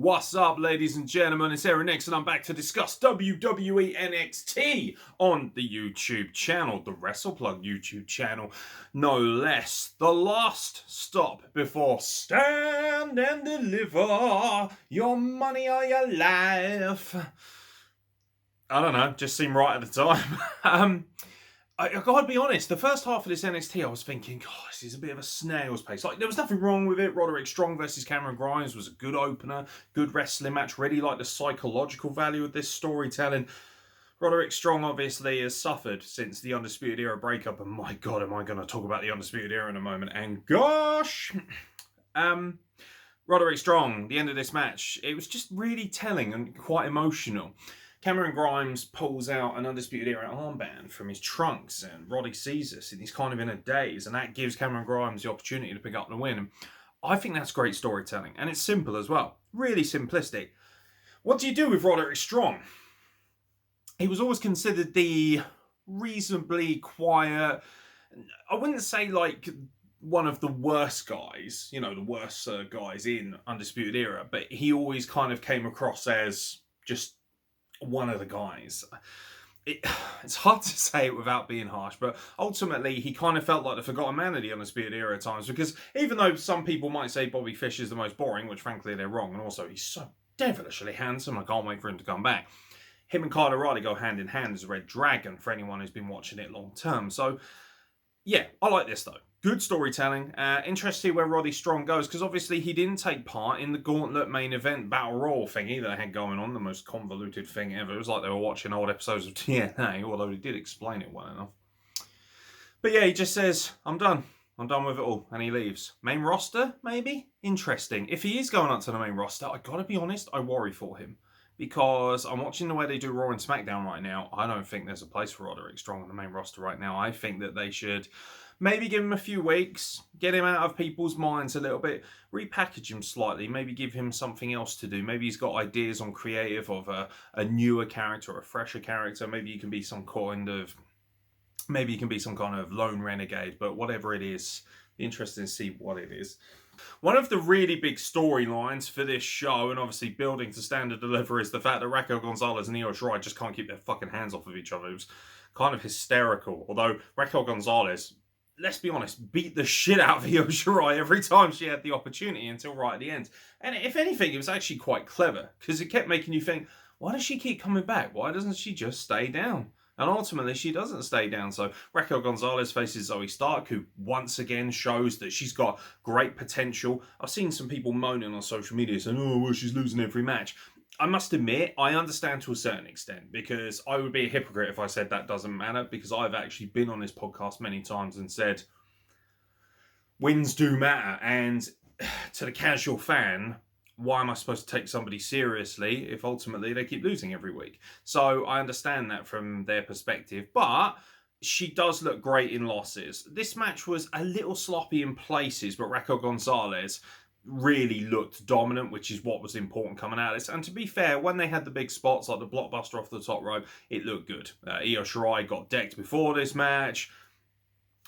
What's up, ladies and gentlemen? It's Aaron Nix, and I'm back to discuss WWE NXT on the YouTube channel, the Wrestle Plug YouTube channel, no less. The last stop before Stand and Deliver Your Money or Your Life. I don't know, just seemed right at the time. I gotta be honest, the first half of this NXT, I was thinking, God, this is a bit of a snail's pace. Like, there was nothing wrong with it. Roderick Strong versus Cameron Grimes was a good opener, good wrestling match. Really like the psychological value of this storytelling. Roderick Strong obviously has suffered since the Undisputed Era breakup, and my God, am I going to talk about the Undisputed Era in a moment? And gosh, Roderick Strong, the end of this match, it was just really telling and quite emotional. Cameron Grimes pulls out an Undisputed Era armband from his trunks, and Roddy sees this, and he's kind of in a daze, and that gives Cameron Grimes the opportunity to pick up the win. And I think that's great storytelling, and it's simple as well. Really simplistic. What do you do with Roderick Strong? He was always considered the reasonably quiet, I wouldn't say like one of the worst guys, the worst guys in Undisputed Era, but he always kind of came across as just one of the guys. It's hard to say it without being harsh, but ultimately he kind of felt like the forgotten man of the Undisputed Era at times, because even though some people might say Bobby Fish is the most boring, which frankly they're wrong, and also he's so devilishly handsome, I can't wait for him to come back. Him and Kyle O'Reilly go hand in hand as a Red Dragon for anyone who's been watching it long term. So yeah, I like this though. Good storytelling. Interesting to see where Roddy Strong goes, because obviously he didn't take part in the Gauntlet main event Battle Royal thingy that they had going on, the most convoluted thing ever. It was like they were watching old episodes of TNA, although he did explain it well enough. But yeah, he just says, I'm done. I'm done with it all. And he leaves. Main roster, maybe? Interesting. If he is going up to the main roster, I gotta be honest, I worry for him. Because I'm watching the way they do Raw and SmackDown right now. I don't think there's a place for Roderick Strong on the main roster right now. I think that they should maybe give him a few weeks, get him out of people's minds a little bit, repackage him slightly, maybe give him something else to do. Maybe he's got ideas on creative of a newer character, a fresher character. Maybe he can be some kind of lone renegade, but whatever it is, interesting to see what it is. One of the really big storylines for this show, and obviously building to Stand and Deliver, is the fact that Raquel Gonzalez and Io Shirai just can't keep their fucking hands off of each other. It was kind of hysterical. Although Raquel Gonzalez, let's be honest, beat the shit out of Io Shirai every time she had the opportunity until right at the end. And if anything, it was actually quite clever, because it kept making you think, why does she keep coming back? Why doesn't she just stay down? And ultimately, she doesn't stay down. So Raquel Gonzalez faces Zoe Stark, who once again shows that she's got great potential. I've seen some people moaning on social media saying, oh, well, she's losing every match. I must admit, I understand to a certain extent, because I would be a hypocrite if I said that doesn't matter, because I've actually been on this podcast many times and said wins do matter. And to the casual fan, why am I supposed to take somebody seriously if ultimately they keep losing every week? So I understand that from their perspective, but she does look great in losses. This match was a little sloppy in places, but Raquel Gonzalez really looked dominant, which is what was important coming out of this. And to be fair, when they had the big spots like the blockbuster off the top rope, it looked good. Io Shirai got decked before this match.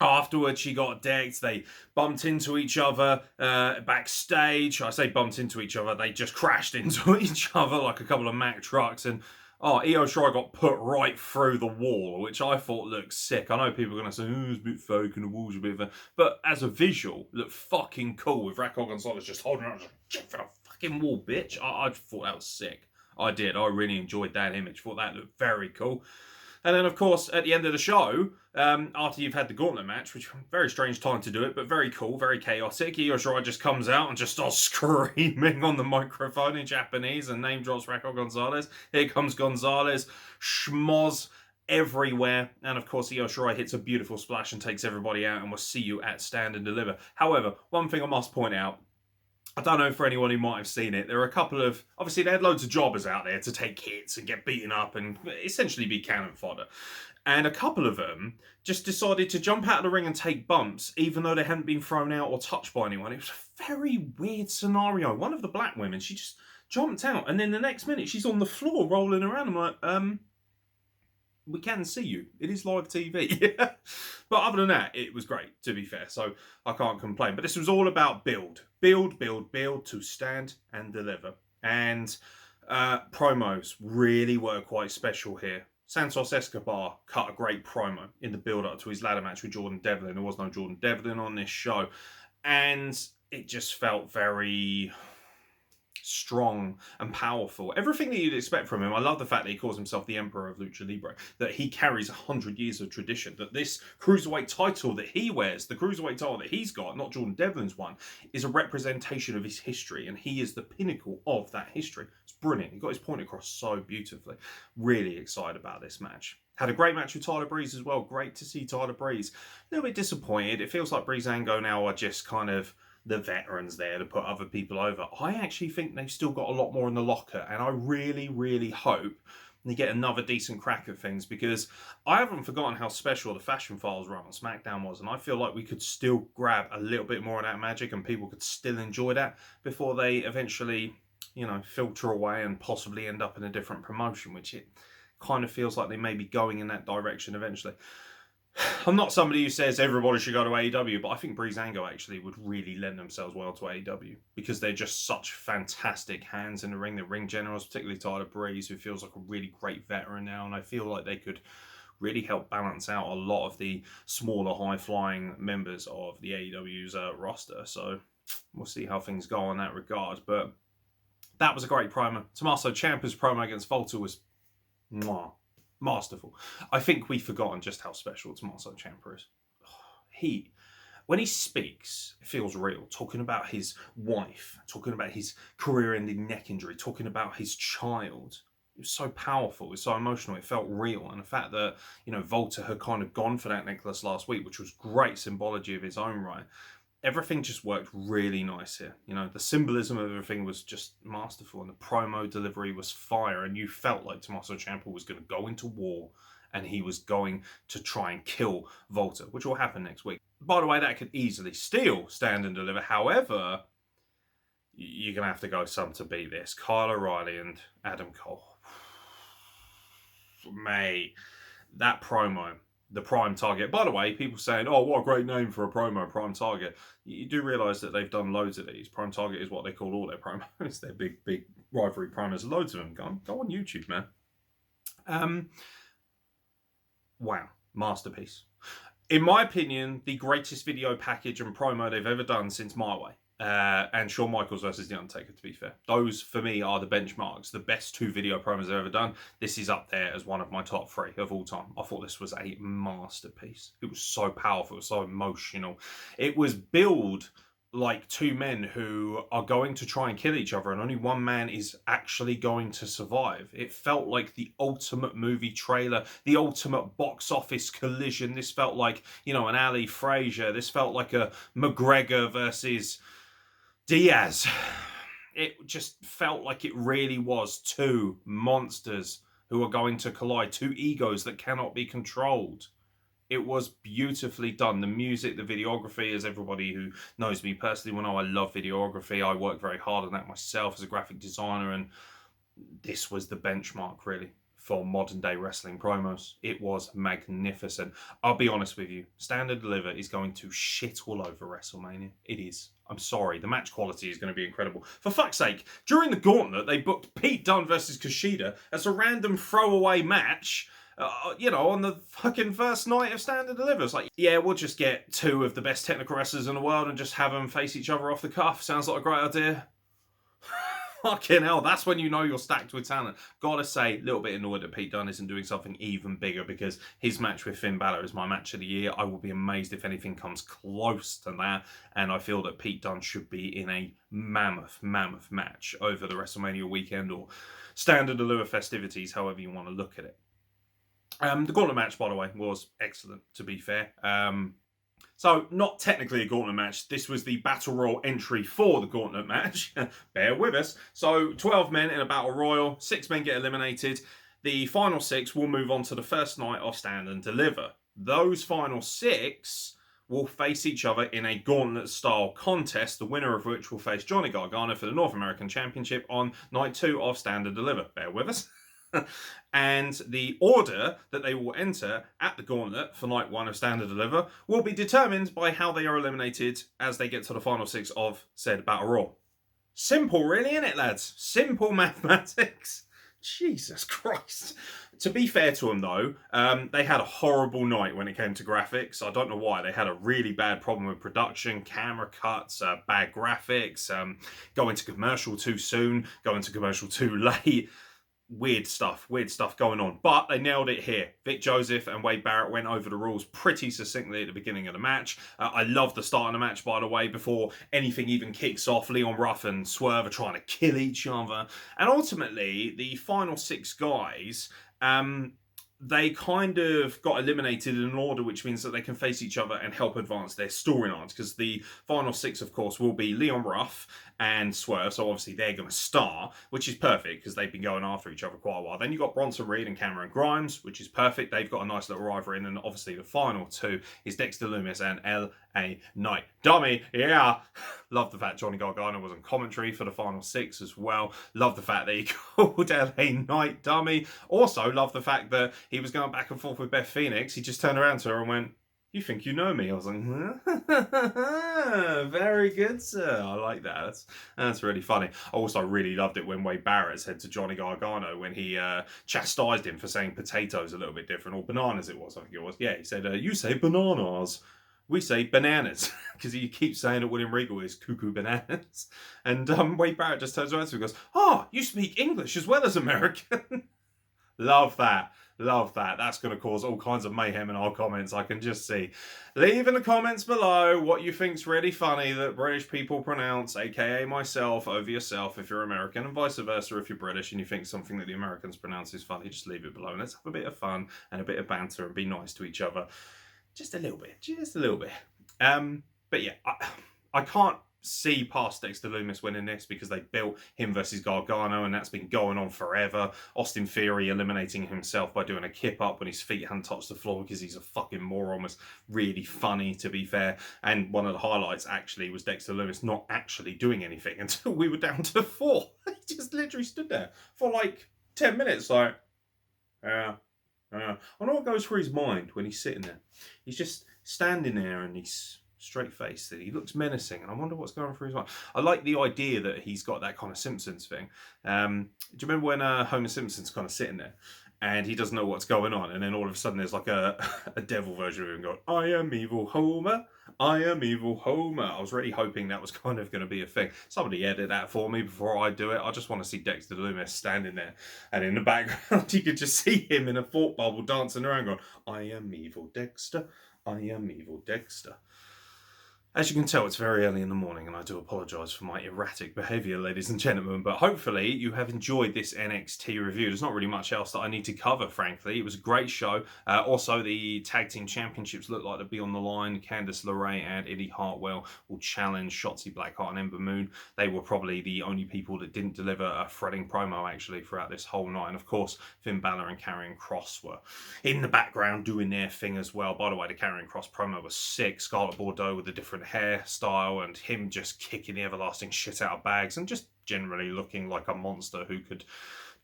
Afterwards, she got decked. They bumped into each other backstage. I say bumped into each other. They just crashed into each other like a couple of Mack trucks. And Io Shirai got put right through the wall, which I thought looked sick. I know people are going to say, oh, it's a bit fake and the wall's a bit of a... But as a visual, looked fucking cool with Raquel Gonzalez just holding her up. Get for the fucking wall, bitch. I thought that was sick. I did. I really enjoyed that image. Thought that looked very cool. And then, of course, at the end of the show, after you've had the Gauntlet match, which very strange time to do it, but very cool, very chaotic, Io Shirai just comes out and just starts screaming on the microphone in Japanese and name drops Raquel Gonzalez. Here comes Gonzalez, schmoz everywhere. And, of course, Io Shirai hits a beautiful splash and takes everybody out, and we'll see you at Stand and Deliver. However, one thing I must point out, I don't know for anyone who might have seen it, there are a couple of... Obviously, they had loads of jobbers out there to take hits and get beaten up and essentially be cannon fodder. And a couple of them just decided to jump out of the ring and take bumps, even though they hadn't been thrown out or touched by anyone. It was a very weird scenario. One of the black women, she just jumped out, and then the next minute, she's on the floor rolling around. I'm like, we can see you. It is live TV. But other than that, it was great, to be fair. So I can't complain. But this was all about build. Build to Stand and Deliver. And promos really were quite special here. Santos Escobar cut a great promo in the build-up to his ladder match with Jordan Devlin. There was no Jordan Devlin on this show. And it just felt very strong and powerful. Everything that you'd expect from him. I love the fact that he calls himself the Emperor of Lucha Libre, that he carries 100 years of tradition, that this cruiserweight title that he wears, the cruiserweight title that he's got, not Jordan Devlin's one, is a representation of his history, and he is the pinnacle of that history. It's brilliant. He got his point across so beautifully. Really excited about this match. Had a great match with Tyler Breeze as well. Great to see Tyler Breeze. A little bit disappointed. It feels like Breezango now are just kind of the veterans there to put other people over. I actually think they've still got a lot more in the locker, and I really, really hope they get another decent crack at things, because I haven't forgotten how special the Fashion Files run on SmackDown was, and I feel like we could still grab a little bit more of that magic and people could still enjoy that before they eventually, you know, filter away and possibly end up in a different promotion, which it kind of feels like they may be going in that direction eventually. I'm not somebody who says everybody should go to AEW, but I think Breezango actually would really lend themselves well to AEW, because they're just such fantastic hands in the ring. The ring generals, particularly Tyler Breeze, who feels like a really great veteran now, and I feel like they could really help balance out a lot of the smaller, high-flying members of the AEW's roster. So we'll see how things go in that regard. But that was a great promo. Tommaso Ciampa's promo against Volta was mwah. Masterful. I think we've forgotten just how special Tommaso Ciampa is. When he speaks, it feels real. Talking about his wife, talking about his career-ending neck injury, talking about his child. It was so powerful. It was so emotional. It felt real. And the fact that, you know, Volta had kind of gone for that necklace last week, which was great symbology of his own right. Everything just worked really nice here. You know, the symbolism of everything was just masterful, and the promo delivery was fire, and you felt like Tommaso Ciampa was going to go into war and he was going to try and kill Volta, which will happen next week. By the way, that could easily still stand and deliver. However, you're going to have to go some to beat this. Kyle O'Reilly and Adam Cole. Mate, that promo. The Prime Target. By the way, people saying, oh, what a great name for a promo, Prime Target. You do realise that they've done loads of these. Prime Target is what they call all their promos. Their big rivalry promos. Loads of them. Go on YouTube, man. Wow. Masterpiece. In my opinion, the greatest video package and promo they've ever done since My Way. And Shawn Michaels versus The Undertaker, to be fair. Those, for me, are the benchmarks. The best 2 video promos I've ever done. This is up there as one of my top 3 of all time. I thought this was a masterpiece. It was so powerful. It was so emotional. It was billed like 2 men who are going to try and kill each other, and only one man is actually going to survive. It felt like the ultimate movie trailer, the ultimate box office collision. This felt like, you know, an Ali Frazier. This felt like a McGregor versus Diaz. It just felt like it really was 2 monsters who are going to collide, 2 egos that cannot be controlled. It was beautifully done. The music, the videography, as everybody who knows me personally will know, I love videography. I work very hard on that myself as a graphic designer, and this was the benchmark, really, for modern day wrestling promos. It was magnificent. I'll be honest with you, Stand and Deliver is going to shit all over WrestleMania. It is. I'm sorry. The match quality is going to be incredible. For fuck's sake, during the gauntlet, they booked Pete Dunne versus Kushida as a random throwaway match, you know, on the fucking first night of Stand and Deliver. It's like, yeah, we'll just get 2 of the best technical wrestlers in the world and just have them face each other off the cuff. Sounds like a great idea. Fucking hell, that's when you know you're stacked with talent. Gotta say, a little bit annoyed that Pete Dunne isn't doing something even bigger, because his match with Finn Balor is my match of the year. I will be amazed if anything comes close to that, and I feel that Pete Dunne should be in a mammoth match over the WrestleMania weekend or Stand and Deliver festivities, however you want to look at it. The gauntlet match, by the way, was excellent, to be fair. So, not technically a gauntlet match. This was the Battle Royal entry for the gauntlet match. Bear with us. So, 12 men in a Battle Royal. 6 men get eliminated. The final 6 will move on to the first night of Stand and Deliver. Those final 6 will face each other in a gauntlet-style contest, the winner of which will face Johnny Gargano for the North American Championship on night 2 of Stand and Deliver. Bear with us. And the order that they will enter at the gauntlet for night 1 of Stand and Deliver will be determined by how they are eliminated as they get to the final 6 of said Battle Royal. Simple, really, isn't it, lads? Simple mathematics. Jesus Christ. To be fair to them, though, they had a horrible night when it came to graphics. I don't know why. They had a really bad problem with production, camera cuts, bad graphics, going to commercial too soon, going to commercial too late. Weird stuff going on. But they nailed it here. Vic Joseph and Wade Barrett went over the rules pretty succinctly at the beginning of the match. I love the start of the match, by the way, before anything even kicks off. Leon Ruff and Swerve are trying to kill each other. And ultimately, the final 6 guys, they kind of got eliminated in an order, which means that they can face each other and help advance their storylines. Because the final 6, of course, will be Leon Ruff and Swerve, so obviously they're going to start, which is perfect because they've been going after each other quite a while. Then you've got Bronson Reed and Cameron Grimes, which is perfect. They've got a nice little rivalry. And then obviously the final 2 is Dexter Lumis and L.A. Knight. Dummy, yeah. Love the fact Johnny Gargano was on commentary for the final 6 as well. Love the fact that he called L.A. Knight dummy. Also love the fact that he was going back and forth with Beth Phoenix. He just turned around to her and went, "You think you know me?" I was like, very good, sir. I like that. That's really funny. I also really loved it when Wade Barrett said to Johnny Gargano when he chastised him for saying potatoes a little bit different, or bananas it was, I think it was. Yeah, he said, "You say bananas. We say bananas," because he keeps saying that William Regal is cuckoo bananas. And Wade Barrett just turns around to him and goes, "Oh, you speak English as well as American." Love that. Love that. That's going to cause all kinds of mayhem in our comments, I can just see. Leave in the comments below what you think's really funny that British people pronounce, aka myself, over yourself if you're American, and vice versa if you're British and you think something that the Americans pronounce is funny. Just leave it below and let's have a bit of fun and a bit of banter and be nice to each other. Just a little bit. Just a little bit. But yeah, I can't see past Dexter Lumis winning this because they built him versus Gargano and that's been going on forever. Austin Theory eliminating himself by doing a kip up when his feet hadn't touched the floor because he's a fucking moron was really funny, to be fair. And one of the highlights actually was Dexter Lumis not actually doing anything until we were down to 4. He just literally stood there for like 10 minutes like, I know what goes through his mind when he's sitting there. He's just standing there and he's straight-faced. He looks menacing, and I wonder what's going through his mind. I like the idea that he's got that kind of Simpsons thing. Do you remember when Homer Simpson's kind of sitting there, and he doesn't know what's going on, and then all of a sudden there's like a devil version of him going, "I am evil Homer. I am evil Homer." I was really hoping that was kind of going to be a thing. Somebody edit that for me before I do it. I just want to see Dexter Lumis standing there, and in the background you could just see him in a thought bubble dancing around going, "I am evil Dexter. I am evil Dexter." As you can tell, it's very early in the morning, and I do apologise for my erratic behaviour, ladies and gentlemen, but hopefully you have enjoyed this NXT review. There's not really much else that I need to cover, frankly. It was a great show. Also, the Tag Team Championships look like they'll be on the line. Candice LeRae and Indy Hartwell will challenge Shotzi Blackheart and Ember Moon. They were probably the only people that didn't deliver a threading promo, actually, throughout this whole night. And, of course, Finn Balor and Karrion Kross were in the background doing their thing as well. By the way, the Karrion Kross promo was sick. Scarlett Bordeaux with a different hairstyle and him just kicking the everlasting shit out of bags and just generally looking like a monster who could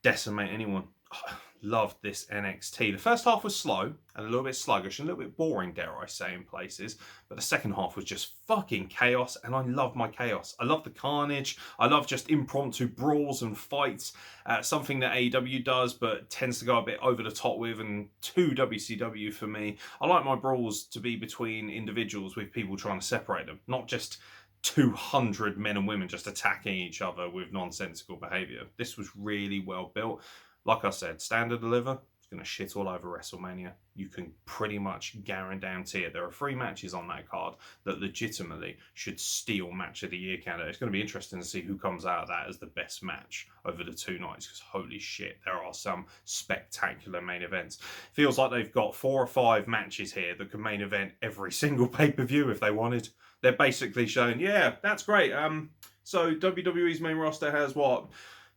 decimate anyone. Loved this NXT. The first half was slow and a little bit sluggish and a little bit boring, dare I say, in places. But the second half was just fucking chaos, and I love my chaos. I love the carnage. I love just impromptu brawls and fights. Something that AEW does, but tends to go a bit over the top with, and too WCW for me. I like my brawls to be between individuals with people trying to separate them, not just 200 men and women just attacking each other with nonsensical behaviour. This was really well built. Like I said, Stand and Deliver is going to shit all over WrestleMania. You can pretty much guarantee it. There are 3 matches on that card that legitimately should steal Match of the Year candidate. It's going to be interesting to see who comes out of that as the best match over the 2 nights, because holy shit, there are some spectacular main events. Feels like they've got 4 or 5 matches here that could main event every single pay-per-view if they wanted. They're basically showing, yeah, that's great. So WWE's main roster has what?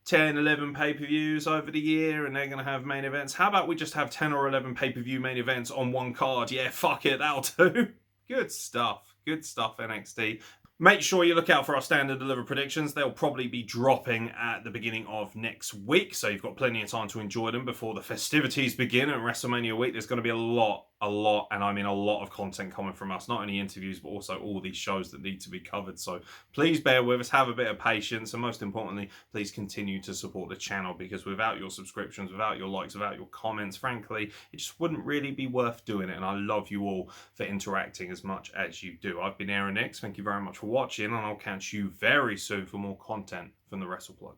10, 11 pay-per-views over the year, and they're going to have main events. How about we just have 10 or 11 pay-per-view main events on one card? Yeah, fuck it, that'll do. Good stuff. Good stuff, NXT. Make sure you look out for our Stand and Deliver predictions. They'll probably be dropping at the beginning of next week, so you've got plenty of time to enjoy them before the festivities begin. And WrestleMania week, there's going to be a lot a lot, and I mean a lot of content coming from us, not only interviews, but also all these shows that need to be covered. So please bear with us, have a bit of patience, and most importantly, please continue to support the channel, because without your subscriptions, without your likes, without your comments, frankly, it just wouldn't really be worth doing it. And I love you all for interacting as much as you do. I've been Aaron Nix. Thank you very much for watching, and I'll catch you very soon for more content from the Wrestle Plug.